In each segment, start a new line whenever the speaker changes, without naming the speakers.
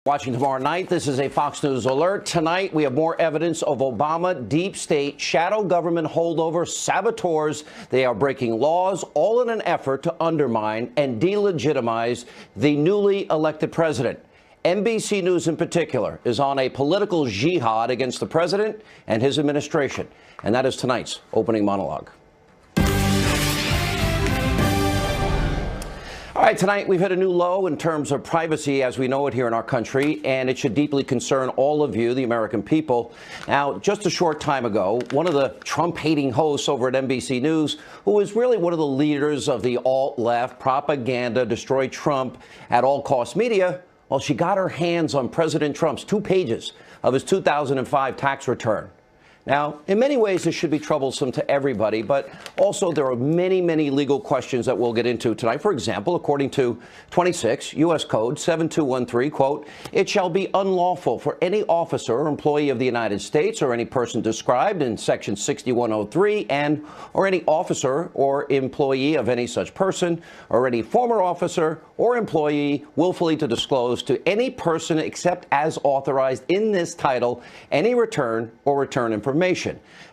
Watching tomorrow night, this is a Fox News alert. Tonight, we have more evidence of Obama deep state, shadow government holdovers, saboteurs. They are breaking laws, all in an effort to undermine and delegitimize the newly elected president. NBC News in particular is on a political jihad against the president and his administration. And that is tonight's opening monologue. All right, tonight we've hit a new low in terms of privacy as we know it here in our country, and it should deeply concern all of you, the American people. Now, just a short time ago, one of the Trump-hating hosts over at NBC News, who is really one of the leaders of the alt-left propaganda, destroy Trump at all cost media, well, she got her hands on President Trump's 2 pages of his 2005 tax return. Now, in many ways, this should be troublesome to everybody, but also there are many, many legal questions that we'll get into tonight. For example, according to 26 U.S. Code 7213, quote, it shall be unlawful for any officer or employee of the United States or any person described in Section 6103 and or any officer or employee of any such person or any former officer or employee willfully to disclose to any person except as authorized in this title any return or return information.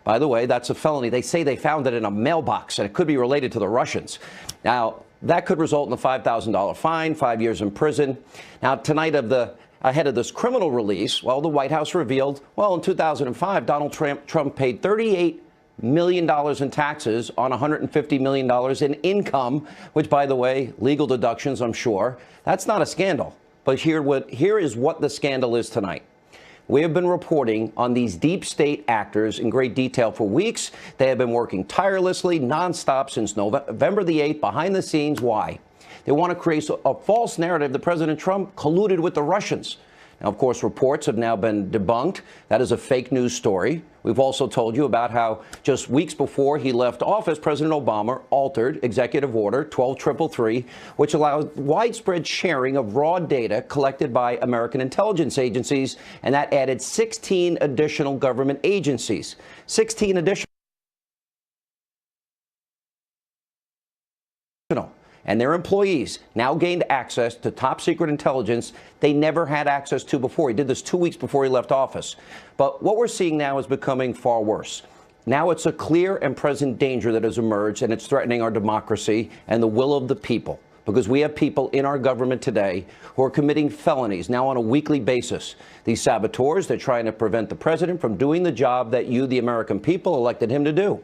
By the way, that's a felony. They say they found it in a mailbox, and it could be related to the Russians. Now, that could result in a $5,000 fine, 5 years in prison. Now, tonight, ahead of this criminal release, well, the White House revealed, well, in 2005, Donald Trump paid $38 million in taxes on $150 million in income, which, by the way, legal deductions, I'm sure. That's not a scandal. But here is what the scandal is tonight. We have been reporting on these deep state actors in great detail for weeks. They have been working tirelessly, nonstop since November the 8th, behind the scenes. Why? They want to create a false narrative that President Trump colluded with the Russians. Now, of course, reports have now been debunked. That is a fake news story. We've also told you about how just weeks before he left office, President Obama altered Executive Order 12333, which allowed widespread sharing of raw data collected by American intelligence agencies, and that added 16 additional government agencies. 16 additional. And their employees now gained access to top secret intelligence they never had access to before. He did this 2 weeks before he left office. But what we're seeing now is becoming far worse. Now it's a clear and present danger that has emerged, and it's threatening our democracy and the will of the people. Because we have people in our government today who are committing felonies now on a weekly basis. These saboteurs, they're trying to prevent the president from doing the job that you, the American people, elected him to do.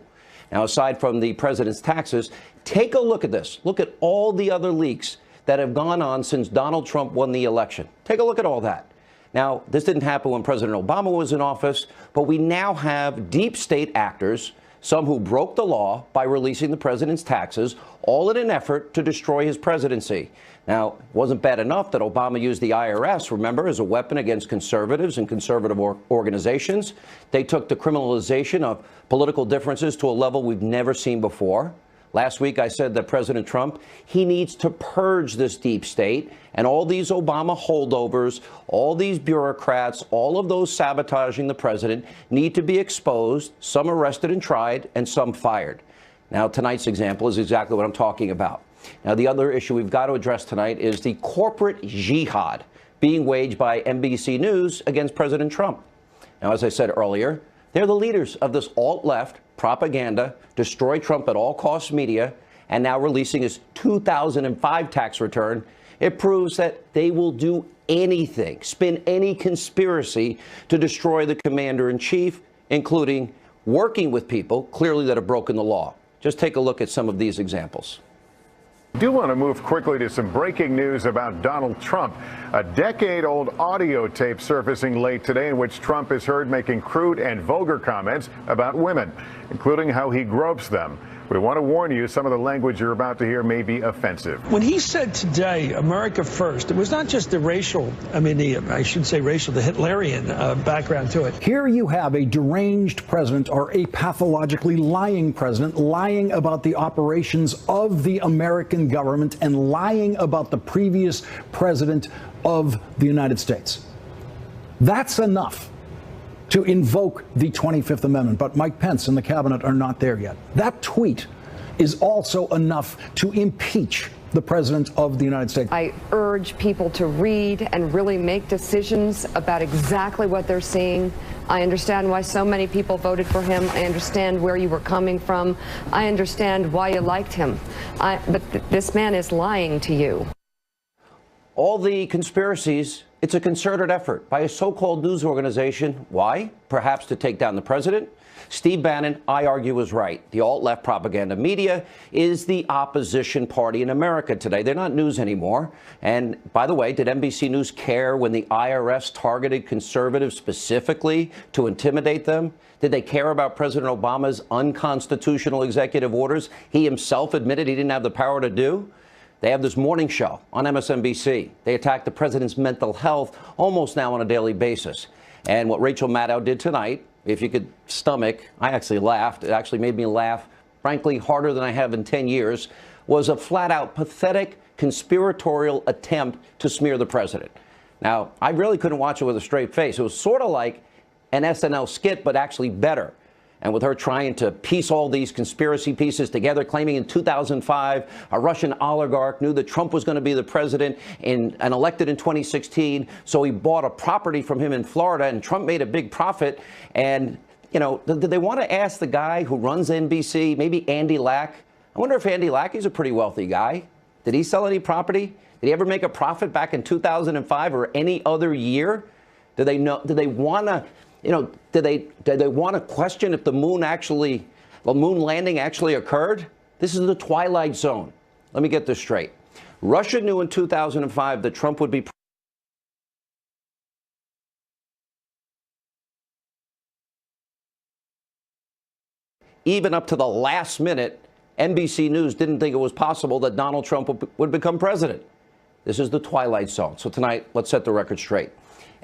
Now, aside from the president's taxes, take a look at this. Look at all the other leaks that have gone on since Donald Trump won the election. Take a look at all that. Now, this didn't happen when President Obama was in office, but we now have deep state actors, some who broke the law by releasing the president's taxes, all in an effort to destroy his presidency. Now, it wasn't bad enough that Obama used the IRS, remember, as a weapon against conservatives and conservative organizations. They took the criminalization of political differences to a level we've never seen before. Last week, I said that President Trump, he needs to purge this deep state and all these Obama holdovers, all these bureaucrats, all of those sabotaging the president need to be exposed, some arrested and tried, and some fired. Now, tonight's example is exactly what I'm talking about. Now, the other issue we've got to address tonight is the corporate jihad being waged by NBC News against President Trump. Now, as I said earlier, they're the leaders of this alt-left propaganda, destroy Trump at all costs media, and now releasing his 2005 tax return. It proves that they will do anything, spin any conspiracy to destroy the commander-in-chief, including working with people clearly that have broken the law. Just take a look at some of these examples.
I do want to move quickly to some breaking news about Donald Trump. A decade-old audio tape surfacing late today in which Trump is heard making crude and vulgar comments about women, including how he gropes them. We want to warn you, some of the language you're about to hear may be offensive.
When he said today, America first, it was not just the racial, I should say racial, the Hitlerian background to it.
Here you have a deranged president or a pathologically lying president lying about the operations of the American government and lying about the previous president of the United States. That's enough to invoke the 25th Amendment, but Mike Pence and the cabinet are not there yet. That tweet is also enough to impeach the President of the United States.
I urge people to read and really make decisions about exactly what they're seeing. I understand why so many people voted for him. I understand where you were coming from. I understand why you liked him. But this man is lying to you.
All the conspiracies, it's a concerted effort by a so-called news organization. Why? Perhaps to take down the president. Steve Bannon, I argue, was right. The alt-left propaganda media is the opposition party in America today. They're not news anymore. And by the way, did NBC News care when the IRS targeted conservatives specifically to intimidate them? Did they care about President Obama's unconstitutional executive orders he himself admitted he didn't have the power to do? They have this morning show on MSNBC. They attack the president's mental health almost now on a daily basis. And what Rachel Maddow did tonight, if you could stomach, I actually laughed. It actually made me laugh, frankly, harder than I have in 10 years, was a flat-out pathetic conspiratorial attempt to smear the president. Now, I really couldn't watch it with a straight face. It was sort of like an SNL skit, but actually better. And with her trying to piece all these conspiracy pieces together, claiming in 2005 a Russian oligarch knew that Trump was going to be the president and elected in 2016, so he bought a property from him in Florida, and Trump made a big profit. And, you know, did they want to ask the guy who runs NBC, maybe Andy Lack? I wonder if Andy Lack is a pretty wealthy guy. Did he sell any property? Did he ever make a profit back in 2005 or any other year? Do they know? Do they want to? You know, do they want to question if the moon landing actually occurred? This is the twilight zone. Let me get this straight. Russia knew in 2005 that Trump would be even up to the last minute. NBC News didn't think it was possible that Donald Trump would become president. This is the twilight zone. So tonight, let's set the record straight.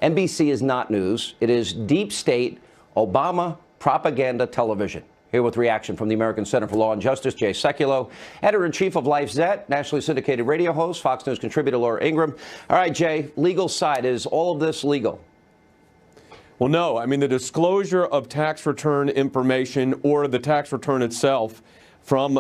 NBC is not news. It is deep state Obama propaganda television. Here with reaction from the American Center for Law and Justice, Jay Sekulow, editor-in-chief of Life Zet, nationally syndicated radio host, Fox News contributor Laura Ingraham. All right, Jay, legal side, is all of this legal?
Well, no. I mean, the disclosure of tax return information or the tax return itself from,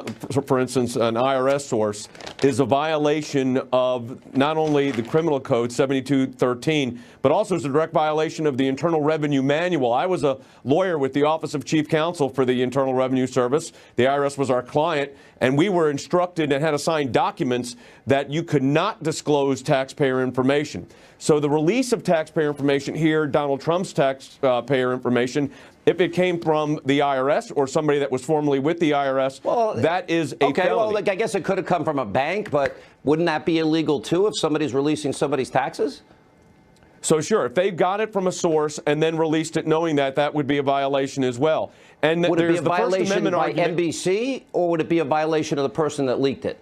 for instance, an IRS source is a violation of not only the criminal code 7213, but also is a direct violation of the Internal Revenue Manual. I was a lawyer with the Office of Chief Counsel for the Internal Revenue Service. The IRS was our client, and we were instructed and had to sign documents that you could not disclose taxpayer information. So the release of taxpayer information here, Donald Trump's taxpayer information, if it came from the IRS or somebody that was formerly with the IRS, well, that is a
okay,
felony.
well, like, I guess it could have come from a bank, but wouldn't that be illegal, too, if somebody's releasing somebody's taxes?
So, sure, if they got it from a source and then released it knowing that, that would be a violation as well. And
would it be a violation by
argument,
NBC, or would it be a violation of the person that leaked it?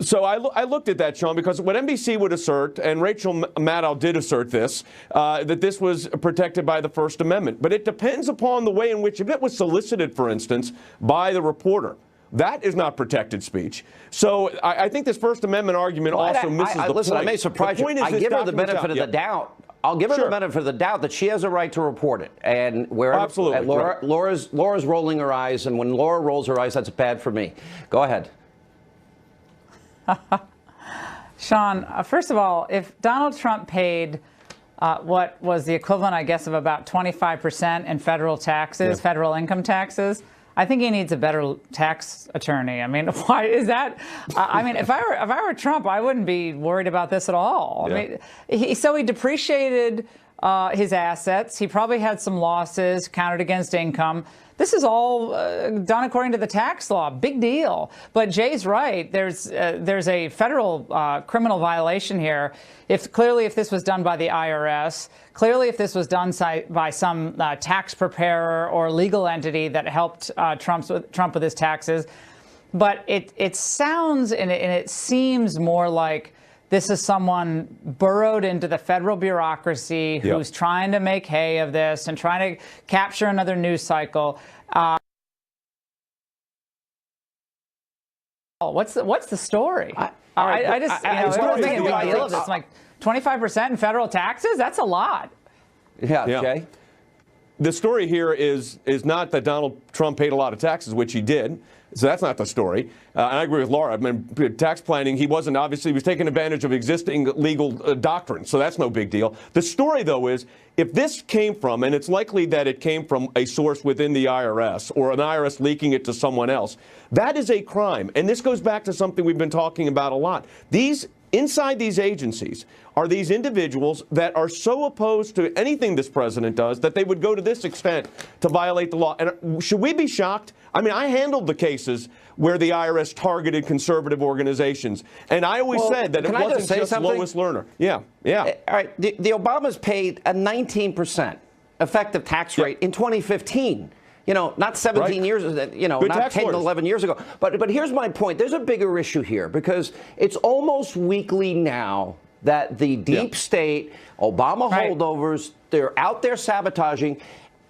So I looked at that, Sean, because what NBC would assert, and Rachel Maddow did assert this, that this was protected by the First Amendment. But it depends upon the way in which, if it was solicited, for instance, by the reporter, that is not protected speech. So I think this First Amendment argument also misses the point.
Listen, I may surprise you. I give her the benefit of the doubt. I'll give her the benefit of the doubt that she has a right to report it. And wherever,
absolutely,
and Laura's rolling her eyes, and when Laura rolls her eyes, that's bad for me. Go ahead.
Sean, first of all, if Donald Trump paid what was the equivalent, I guess, of about 25% in federal taxes, federal income taxes, I think he needs a better tax attorney. I mean, why is that? I mean, if I were Trump, I wouldn't be worried about this at all. I mean, he depreciated his assets. He probably had some losses counted against income. This is all done according to the tax law. Big deal. But Jay's right. There's a federal criminal violation here. If this was done by the IRS, clearly if this was done by some tax preparer or legal entity that helped Trump with his taxes. But it sounds and it seems more like this is someone burrowed into the federal bureaucracy who's trying to make hay of this and trying to capture another news cycle. What's the story? I don't think it's like 25% in federal taxes. That's a lot.
Yeah, Jay.
The story here is not that Donald Trump paid a lot of taxes, which he did. So that's not the story. And I agree with Laura. I mean, tax planning, he was taking advantage of existing legal doctrine. So that's no big deal. The story, though, is if this came from, and it's likely that it came from a source within the IRS or an IRS leaking it to someone else, that is a crime. And this goes back to something we've been talking about a lot. Inside these agencies are these individuals that are so opposed to anything this president does that they would go to this extent to violate the law. And should we be shocked? I mean, I handled the cases where the IRS targeted conservative organizations, and I always said that it wasn't just Lois Lerner. Yeah.
All right, the Obamas paid a 19% effective tax rate in 2015. Not 17 years, not 10, 11 years ago. But here's my point. There's a bigger issue here because it's almost weekly now that the deep state, Obama holdovers, they're out there sabotaging.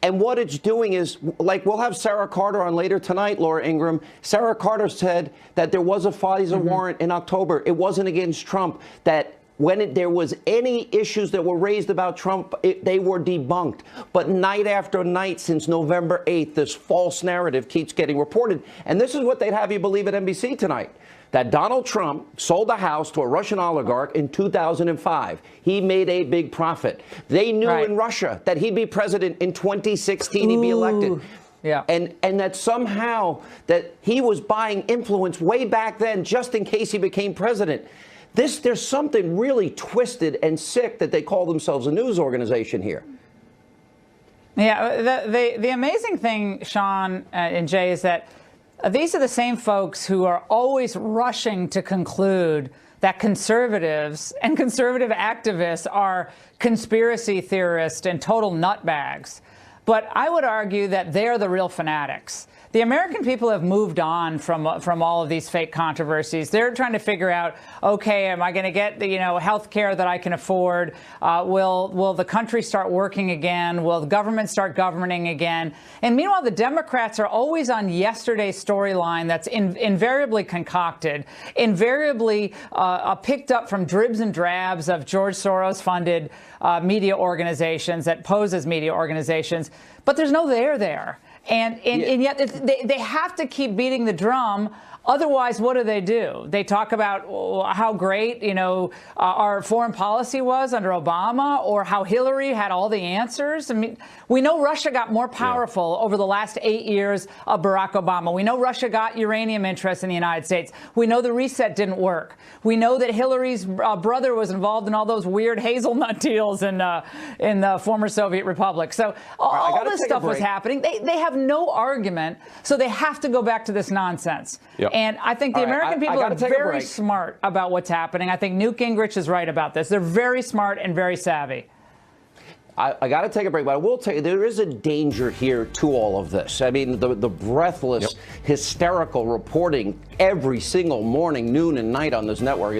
And what it's doing is, like, we'll have Sarah Carter on later tonight, Laura Ingraham. Sarah Carter said that there was a FISA warrant in October. It wasn't against Trump. That when there was any issues that were raised about Trump, they were debunked. But night after night since November 8th, this false narrative keeps getting reported. And this is what they'd have you believe at NBC tonight, that Donald Trump sold the house to a Russian oligarch in 2005. He made a big profit. They knew in Russia that he'd be president in 2016, he'd be elected.
Yeah.
And that somehow that he was buying influence way back then just in case he became president. There's something really twisted and sick that they call themselves a news organization here.
Yeah, the amazing thing, Sean and Jay, is that these are the same folks who are always rushing to conclude that conservatives and conservative activists are conspiracy theorists and total nutbags. But I would argue that they're the real fanatics. The American people have moved on from all of these fake controversies. They're trying to figure out, okay, am I going to get the health care that I can afford? Will the country start working again? Will the government start governing again? And meanwhile, the Democrats are always on yesterday's storyline that's invariably concocted, invariably picked up from dribs and drabs of George Soros-funded media organizations that pose as media organizations. But there's no there. And yet they have to keep beating the drum. Otherwise, what do? They talk about how great, our foreign policy was under Obama, or how Hillary had all the answers. I mean, we know Russia got more powerful over the last 8 years of Barack Obama. We know Russia got uranium interests in the United States. We know the reset didn't work. We know that Hillary's brother was involved in all those weird hazelnut deals in the former Soviet republic. So all this stuff was happening. They have no argument, so they have to go back to this nonsense.
Yep.
And I think the American people are very smart about what's happening. I think Newt Gingrich is right about this. They're very smart and very savvy.
I got to take a break, but I will tell you there is a danger here to all of this. I mean, the breathless, hysterical reporting every single morning, noon, and night on this network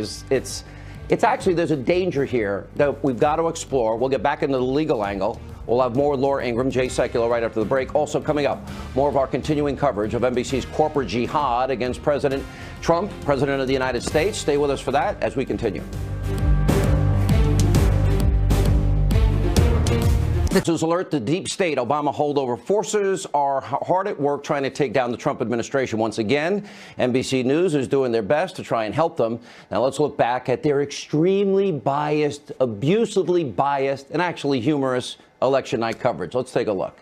it's actually, there's a danger here that we've got to explore. We'll get back into the legal angle. We'll have more with Laura Ingraham, Jay Sekulow right after the break. Also coming up, more of our continuing coverage of NBC's corporate jihad against President Trump, President of the United States. Stay with us for that as we continue. News alert, the deep state Obama holdover forces are hard at work trying to take down the Trump administration once again. NBC News is doing their best to try and help them. Now let's look back at their extremely biased, abusively biased, and actually humorous election night coverage. Let's take a look.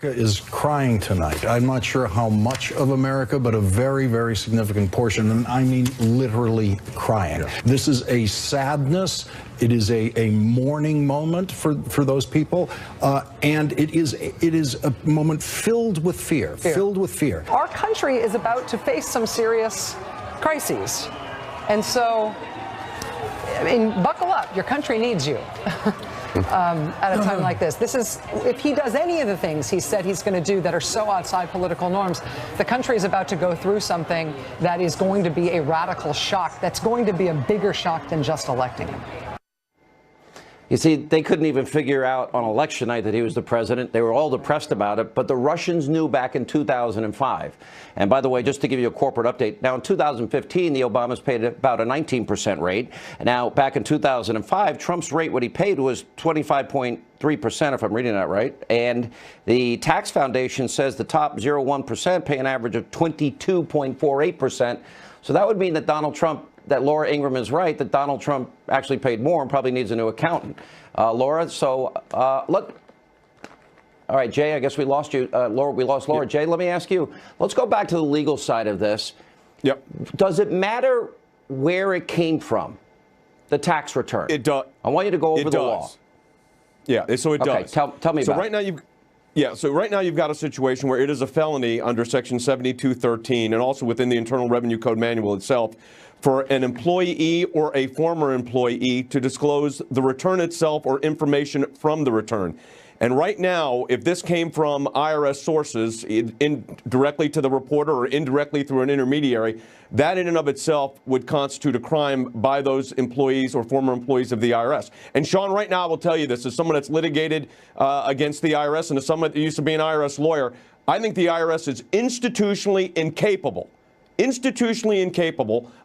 Is crying tonight. I'm not sure how much of America, but a very, very significant portion, and I mean literally crying. Yeah. This is a sadness. It is a mourning moment for those people, and it is a moment filled with fear. Filled with fear.
Our country is about to face some serious crises, and so, I mean, buckle up. Your country needs you. At a time like this. This is, if he does any of the things he said he's going to do that are so outside political norms, the country is about to go through something that is going to be a radical shock, that's going to be a bigger shock than just electing him.
You see, they couldn't even figure out on election night that he was the president. They were all depressed about it, but the Russians knew back in 2005. And by the way, just to give you a corporate update, now in 2015, the Obamas paid about a 19% rate. Now, back in 2005, Trump's rate, what he paid was 25.3%, if I'm reading that right. And the Tax Foundation says the top 0.1% pay an average of 22.48%. So that would mean that that Laura Ingraham is right, that Donald Trump actually paid more and probably needs a new accountant. Laura, so look. All right, Jay, I guess we lost you. Laura, we lost Laura. Yep. Jay, let me ask you. Let's go back to the legal side of this.
Yep.
Does it matter where it came from, the tax return?
It does.
I want you to go over the law.
Yeah, so it does.
Tell me about it.
So right now you've got a situation where it is a felony under Section 7213 and also within the Internal Revenue Code manual itself for an employee or a former employee to disclose the return itself or information from the return. And right now, if this came from IRS sources, directly to the reporter or indirectly through an intermediary, that in and of itself would constitute a crime by those employees or former employees of the IRS. And Sean, right now, I will tell you this, as someone that's litigated against the IRS and as someone that used to be an IRS lawyer, I think the IRS is institutionally incapable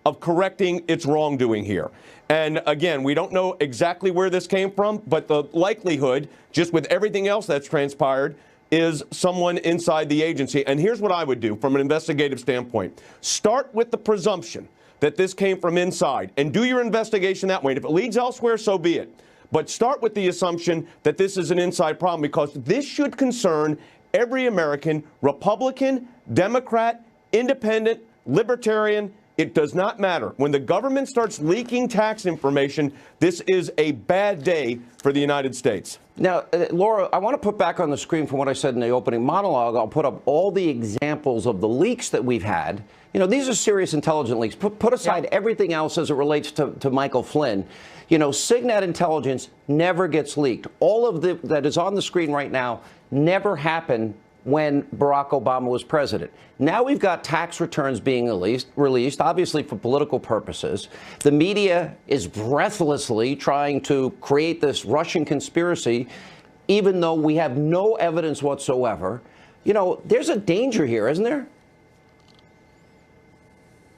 of correcting its wrongdoing here. And again, we don't know exactly where this came from, but the likelihood, just with everything else that's transpired, is someone inside the agency. And here's what I would do from an investigative standpoint. Start with the presumption that this came from inside and do your investigation that way. And if it leads elsewhere, so be it. But start with the assumption that this is an inside problem, because this should concern every American, Republican, Democrat, Independent, Libertarian. It does not matter. When the government starts leaking tax information, this is a bad day for the United States.
Now, Laura, I want to put back on the screen from what I said in the opening monologue. I'll put up all the examples of the leaks that we've had. You know, these are serious intelligence leaks. Put aside everything else as it relates to Michael Flynn. You know, Signet intelligence never gets leaked. All of that is on the screen right now never happened when Barack Obama was president. Now we've got tax returns being released, obviously for political purposes. The media is breathlessly trying to create this Russian conspiracy, even though we have no evidence whatsoever. You know, there's a danger here, isn't there?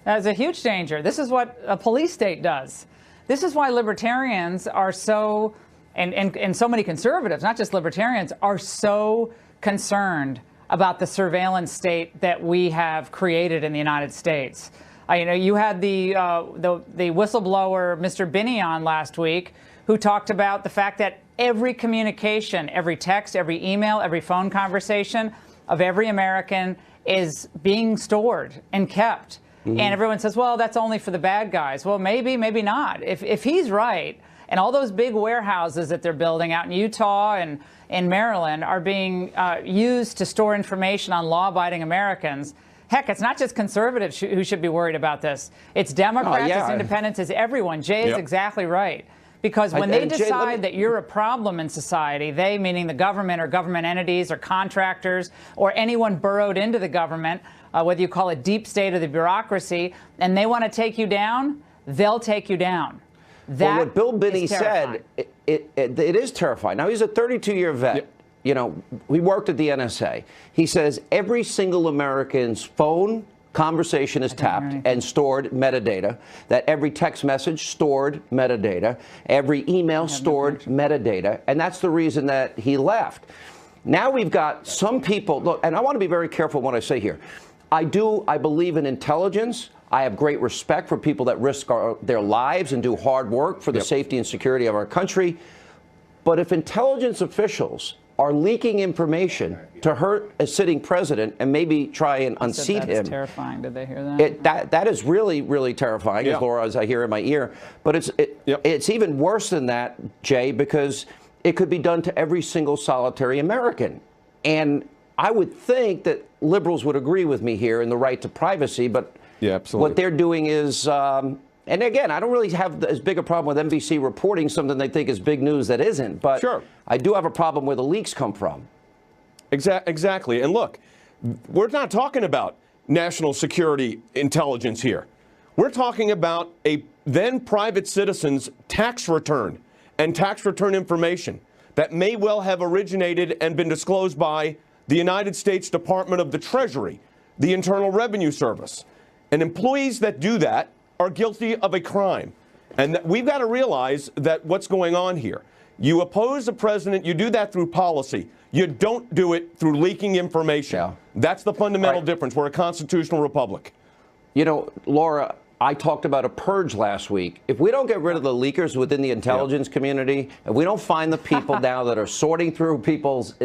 There's a huge danger. This is what a police state does. This is why libertarians are so, and so many conservatives, not just libertarians, are so concerned about the surveillance state that we have created in the United States. You know, you had the whistleblower, Mr. Binney, on last week, who talked about the fact that every communication, every text, every email, every phone conversation of every American is being stored and kept. Mm-hmm. And everyone says, well, that's only for the bad guys. Well, maybe, maybe not. If he's right, and all those big warehouses that they're building out in Utah and in Maryland are being used to store information on law-abiding Americans. Heck, it's not just conservatives who should be worried about this. It's Democrats, it's independents, it's everyone. Jay is exactly right. Because when they decide that you're a problem in society, they, meaning the government or government entities or contractors or anyone burrowed into the government, whether you call it deep state or the bureaucracy, and they want to take you down, they'll take you down.
Well, what Bill Binney said, it is terrifying. Now, he's a 32-year vet. Yep. You know, we worked at the NSA. He says every single American's phone conversation is tapped and stored metadata, that every text message stored metadata, every email stored metadata, and that's the reason that he left. Now we've got some people, look, and I want to be very careful what I say here. I believe in intelligence. I have great respect for people that risk their lives and do hard work for the safety and security of our country. But if intelligence officials are leaking information to hurt a sitting president and maybe try and unseat him.
That's terrifying. Did they hear that?
That is really, really terrifying, as Laura, as I hear in my ear. But it's even worse than that, Jay, because it could be done to every single solitary American. And I would think that liberals would agree with me here in the right to privacy, but what they're doing is, and again, I don't really have as big a problem with NBC reporting something they think is big news that isn't, but I do have a problem where the leaks come from.
Exactly. And look, we're not talking about national security intelligence here. We're talking about a then private citizen's tax return. and tax return information that may well have originated and been disclosed by the United States Department of the Treasury, the Internal Revenue Service. And employees that do that are guilty of a crime. And we've got to realize that what's going on here. You oppose the president, you do that through policy. You don't do it through leaking information.
Yeah.
That's the fundamental difference. We're a constitutional republic.
You know, Laura, I talked about a purge last week. If we don't get rid of the leakers within the intelligence community, if we don't find the people now that are sorting through people's,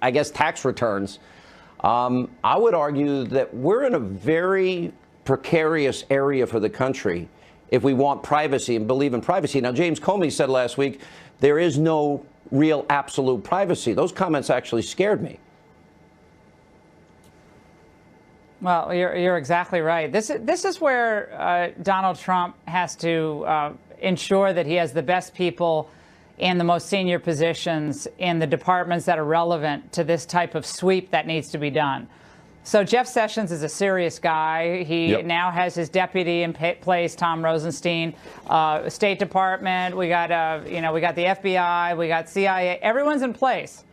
I guess, tax returns, I would argue that we're in a very precarious area for the country if we want privacy and believe in privacy. Now, James Comey said last week there is no real absolute privacy. Those comments actually scared me.
Well, you're exactly right. This is where Donald Trump has to ensure that he has the best people in the most senior positions in the departments that are relevant to this type of sweep that needs to be done. So Jeff Sessions is a serious guy. He now has his deputy in place, Tom Rosenstein. State Department. We got we got the FBI. We got CIA. Everyone's in place.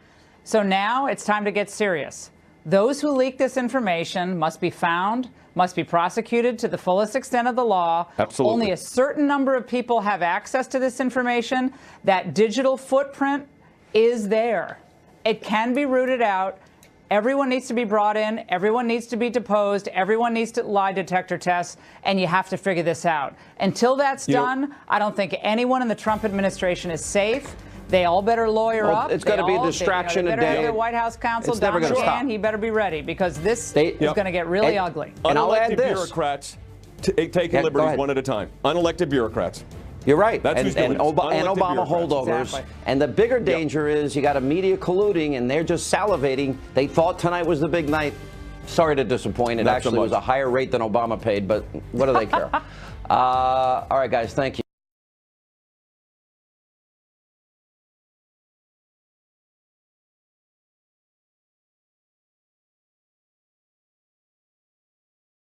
So now it's time to get serious. Those who leak this information must be found, must be prosecuted to the fullest extent of the law.
Absolutely.
Only a certain number of people have access to this information. That digital footprint is there. It can be rooted out. Everyone needs to be brought in. Everyone needs to be deposed. Everyone needs to lie detector tests. And you have to figure this out. Until that's done, I don't think anyone in the Trump administration is safe. They all better lawyer up.
It's got to be a distraction
they
a
better have
day.
their White House counsel,
It's never
Don
gonna stop.
McGahn, he better be ready because this is going to get really ugly.
And I'll add
Unelected
this.
bureaucrats taking liberties one at a time. Unelected bureaucrats.
You're right.
That's who's doing
and
this.
Obama
Unelected
holdovers.
Exactly.
And the bigger danger is you got a media colluding and they're just salivating. They thought tonight was the big night. Sorry to disappoint. It
Not so
actually was
much.
a higher rate than Obama paid, but what do they care? All right, guys, thank you.